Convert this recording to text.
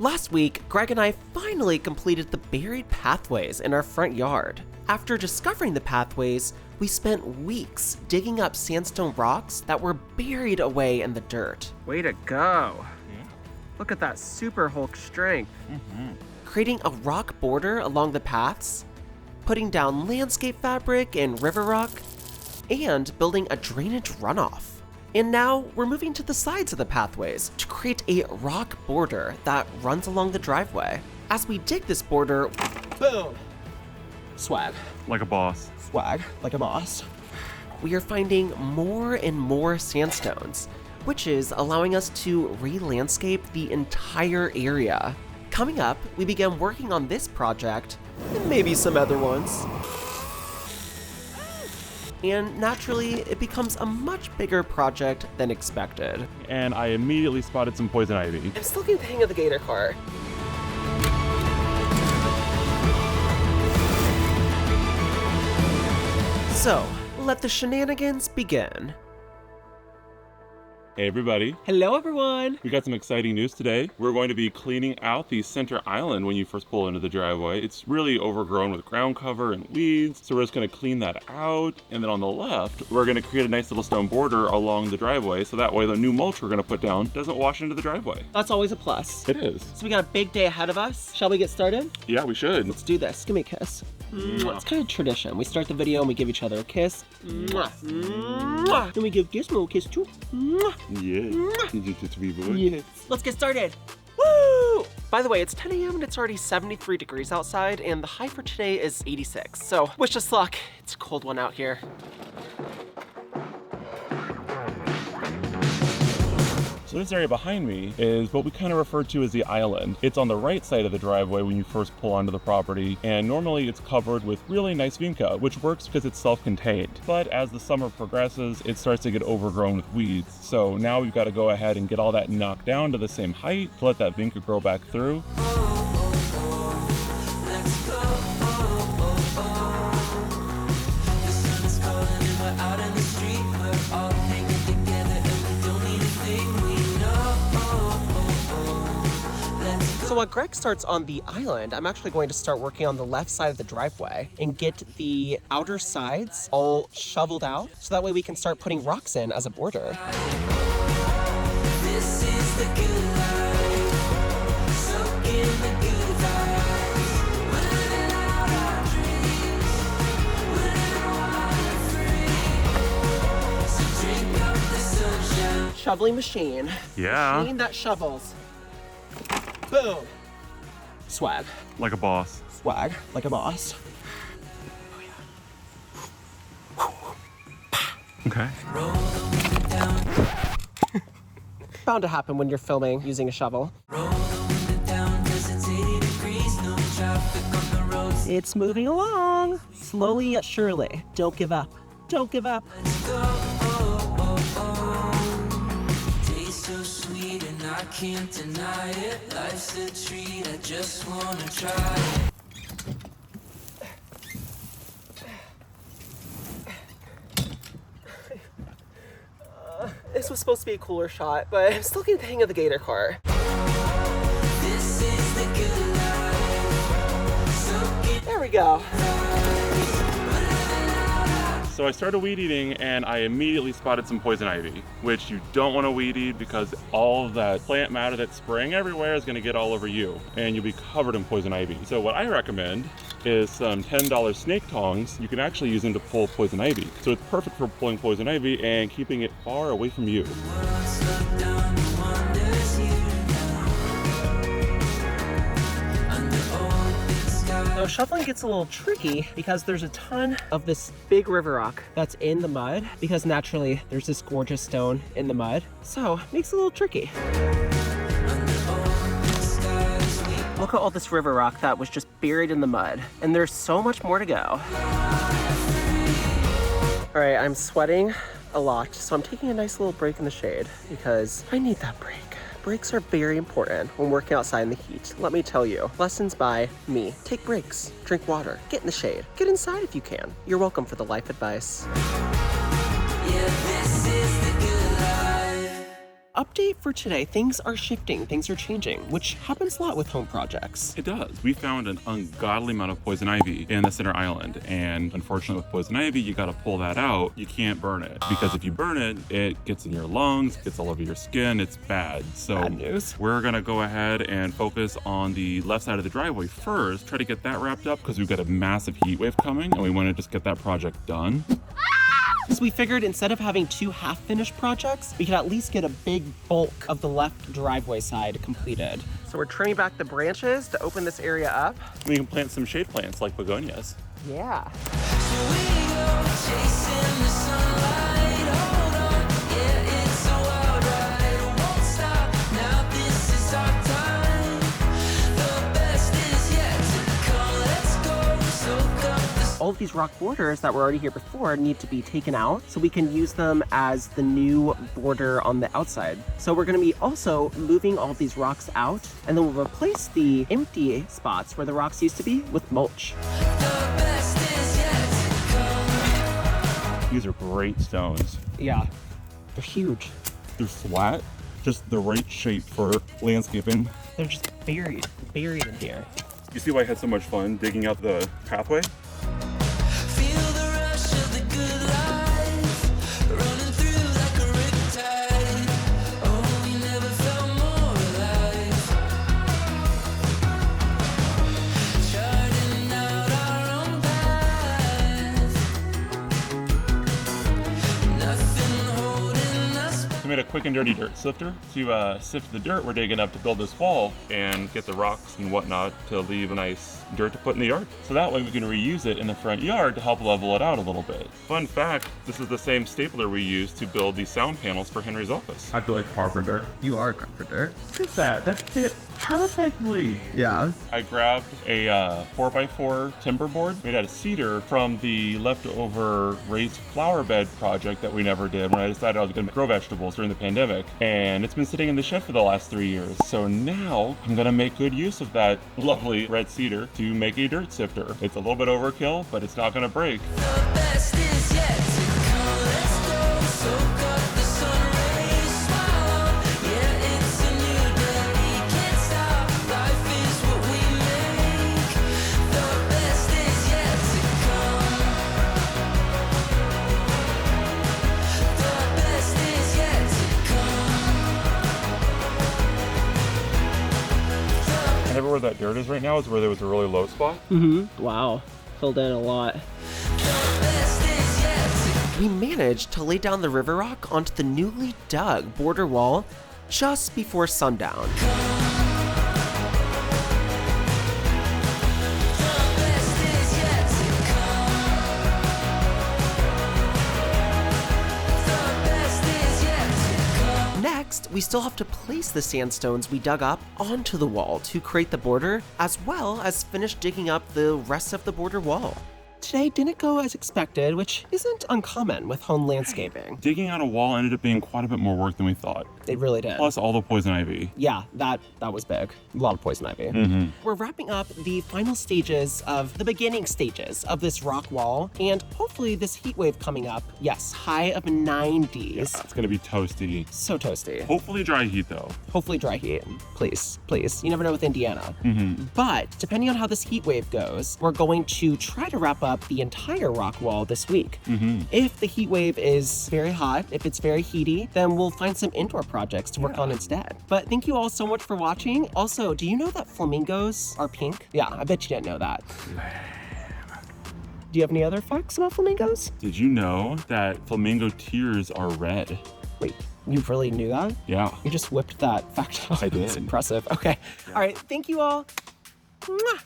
Last week, Greg and I finally completed the buried pathways in our front yard. After discovering the pathways, we spent weeks digging up sandstone rocks that were buried away in the dirt. Way to go. Look at that super Hulk strength. Creating a rock border along the paths, putting down landscape fabric and river rock, and building a drainage runoff. And now we're moving to the sides of the pathways to create a rock border that runs along the driveway. As we dig this border, boom, swag. Like a boss. Swag, like a boss. We are finding more and more sandstones, which is allowing us to re-landscape the entire area. Coming up, we began working on this project, and maybe some other ones. And naturally, it becomes a much bigger project than expected. And I immediately spotted some poison ivy. I'm still getting the hang of the gator car. So, let the shenanigans begin. Hey everybody. Hello everyone! We got some exciting news today. We're going to be cleaning out the center island when you first pull into the driveway. It's really overgrown with ground cover and weeds, so we're just going to clean that out. And then on the left, we're going to create a nice little stone border along the driveway, so that way the new mulch we're going to put down doesn't wash into the driveway. That's always a plus. It is. So we got a big day ahead of us. Shall we get started? Yeah, we should. Let's do this. Give me a kiss. It's kind of tradition. We start the video and we give each other a kiss. Then we give Gizmo a kiss too. Yeah. You just to be boy. Yes. Let's get started. Woo! By the way, it's 10 a.m. and it's already 73 degrees outside, and the high for today is 86. So wish us luck. It's a cold one out here. So this area behind me is what we kind of refer to as the island. It's on the right side of the driveway when you first pull onto the property, and normally it's covered with really nice vinca, which works because it's self-contained. But as the summer progresses, it starts to get overgrown with weeds. So now we've got to go ahead and get all that knocked down to the same height to let that vinca grow back through. So while Greg starts on the island, I'm actually going to start working on the left side of the driveway and get the outer sides all shoveled out, so that way we can start putting rocks in as a border. This is the good life. Soak in the good vibes. We're living out our dreams. We're living wild and free. So drink up the sunshine. Shoveling machine. Yeah. Machine that shovels. Boom. Swag. Like a boss. Swag. Like a boss. Okay. Bound to happen when you're filming using a shovel. It's moving along. Slowly yet surely. Don't give up. Don't give up. Tastes so sweet and I can't deny it. Life's a treat, I just wanna try it. This was supposed to be a cooler shot, but I'm still getting the hang of the gator car. This is the good life. So There we go. So I started weed eating and I immediately spotted some poison ivy, which you don't want to weed eat because all of that plant matter that's spraying everywhere is going to get all over you and you'll be covered in poison ivy. So what I recommend is some $10 snake tongs. You can actually use them to pull poison ivy. So it's perfect for pulling poison ivy and keeping it far away from you. Now shoveling gets a little tricky because there's a ton of this big river rock that's in the mud, because naturally there's this gorgeous stone in the mud. So it makes it a little tricky. Look at all this river rock that was just buried in the mud, and there's so much more to go. All right, I'm sweating a lot, so I'm taking a nice little break in the shade because I need that break. Breaks are very important when working outside in the heat. Let me tell you, lessons by me. Take breaks, drink water, get in the shade, get inside if you can. You're welcome for the life advice. yeah, this is the good life. update for today. Things are shifting, things are changing, which happens a lot with home projects. It does. We found an ungodly amount of poison ivy in the center island, and unfortunately with poison ivy, you gotta pull that out. You can't burn it, because if you burn it, it gets in your lungs, gets all over your skin, it's bad. So Bad news. we're gonna go ahead and focus on the left side of the driveway first, try to get that wrapped up, because we've got a massive heat wave coming, and we wanna just get that project done. So we figured instead of having 2 half-finished projects, we could at least get a big bulk of the left driveway side completed. So we're trimming back the branches to open this area up. We can plant some shade plants like begonias. Yeah. So we go chasing the sunlight. Hold on, yeah, it's a wild ride. Won't stop. Now this is our time. The best is yet to come. Let's go soak up the All of these rock borders that were already here before need to be taken out so we can use them as the new border on the outside. So we're gonna be also moving all of these rocks out, and then we'll replace the empty spots where the rocks used to be with mulch. best is yet to come. These are great stones. Yeah, they're huge. They're flat, just the right shape for landscaping. They're just buried in here. You see why I had so much fun digging out the pathway? Feel the rush of the good life running through like a riptide. Oh, we never felt more alive. Charting out our own path. Nothing holding us back. We made a quick and dirty dirt sifter to sift the dirt we're digging up to build this wall and get the rocks and whatnot to leave a nice dirt to put in the yard. So that way we can reuse it in the front yard to help level it out a little bit. Fun fact, this is the same stapler we used to build the sound panels for Henry's office. I feel like carpenter. You are a carpenter. Look at that, that fit perfectly. Yeah. I grabbed a 4x4 timber board made out of cedar from the leftover raised flower bed project that we never did when I decided I was going to grow vegetables during the pandemic. And it's been sitting in the shed for the last 3 years. So now I'm going to make good use of that lovely red cedar to make a dirt sifter. It's a little bit overkill, but it's not going to break. The best is yet to come. Let's go soak up the sun rays. Smile, yeah, it's a new day. Can't stop. Life is what we make. The best is yet to come. The best is yet to come. And everywhere that dirt is right now is where there was a really low spot. Wow, filled in a lot. The best is yet to We managed to lay down the river rock onto the newly dug border wall just before sundown. Next, we still have to place the sandstones we dug up onto the wall to create the border, as well as finish digging up the rest of the border wall. Today didn't go as expected, which isn't uncommon with home landscaping. Digging out a wall ended up being quite a bit more work than we thought. It really did. Plus all the poison ivy. Yeah, that was big. A lot of poison ivy. We're wrapping up the final stages of the beginning stages of this rock wall, and hopefully this heat wave coming up, yes, high of 90s. It's gonna be toasty. So toasty. Hopefully dry heat though. Hopefully dry heat. Please, please. You never know with Indiana. But depending on how this heat wave goes, we're going to try to wrap up the entire rock wall this week. If the heat wave is very hot, if it's very heaty, then we'll find some indoor projects to work on instead. But thank you all so much for watching. Also, do you know that flamingos are pink? Yeah, I bet you didn't know that. Do you have any other facts about flamingos? Did you know that flamingo tears are red? Wait, you really knew that? Yeah. You just whipped that fact out. I did. That's impressive. Okay. All right, thank you all. Mwah.